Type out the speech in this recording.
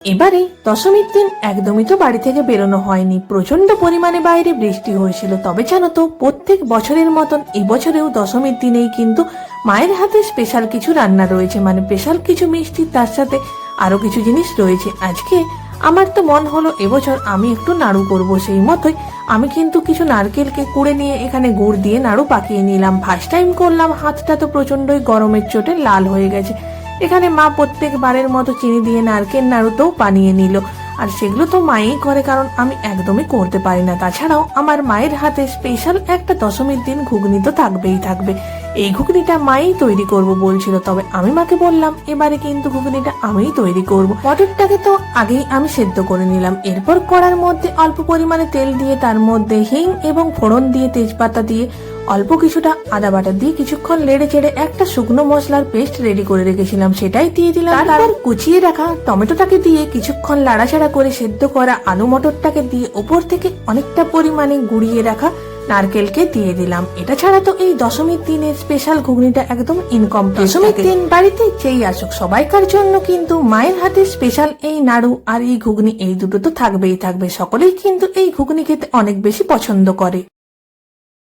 এবারে দশমীর দিন একদমই তো বাড়ি থেকে বেরোনো হয়নি, প্রচন্ড পরিমাণে বাইরে বৃষ্টি হয়েছিল। তবে জানো তো, প্রত্যেক বছরের মতন এবছরেও দশমীর দিনেই কিন্তু মায়ের হাতে স্পেশাল কিছু রান্না রয়েছে, মানে স্পেশাল কিছু মিষ্টি, তার সাথে আরো কিছু জিনিস রয়েছে। আজকে আমার তো মন হলো এবছর আমি একটু নাড়ু করব। সেই মতোই আমি কিন্তু কিছু নারকেলকে কুড়ে নিয়ে এখানে গুড় দিয়ে নাড়ু পাকিয়ে নিলাম। ফার্স্ট টাইম করলাম, হাতটা তো প্রচন্ডই গরমের চোটে লাল হয়ে গেছে। এখানে মা প্রত্যেকবারের মতো চিনি দিয়ে নারকেল নাড়ুতেও বানিয়ে নিল, আর সেগুলো তো মাই করে, কারণ আমি একদমই করতে পারি না। তাছাড়াও আমার মায়ের হাতে স্পেশাল একটা দশমীর দিন ঘুগনি তো থাকবেই থাকবে। এই ঘুগনিটা মাই তৈরি করব বলছিল, তবে আমি মাকে বললাম এবারে কিন্তু ঘুগনিটা আমিই তৈরি করব। মটরটাকে তো আগেই আমি সেদ্ধ করে নিলাম, এরপর কড়ার মধ্যে অল্প পরিমাণে তেল দিয়ে তার মধ্যে হিং এবং ফোড়ন দিয়ে, তেজপাতা দিয়ে, অল্প কিছুটা আদা বাটা দিয়ে কিছুক্ষণ লেড়ে চেড়ে একটা শুকনো মশলার পেস্ট রেডি করে রেখেছিলাম সেটাই দিয়ে দিলাম। তারপর কুচিয়ে রাখা টমেটোটাকে দিয়ে কিছুক্ষণ লাড়াচাড়া করে সেদ্ধ করা আলু মটরটাকে দিয়ে ওপর থেকে অনেকটা পরিমাণে গুঁড়িয়ে রাখা নারকেলকে দিয়ে দিলাম। এটা ছাড়া তো এই দশমীর দিনের স্পেশাল ঘুগনিটা একদম ইনকমপ্লিট। দশমীর দিন বাড়িতে যেই আসুক সবাইকার জন্য কিন্তু মায়ের হাতে স্পেশাল এই নাড়ু আর এই ঘুগনি, এই দুটো তো থাকবেই থাকবে। সকলেই কিন্তু এই ঘুগনি খেতে অনেক বেশি পছন্দ করে।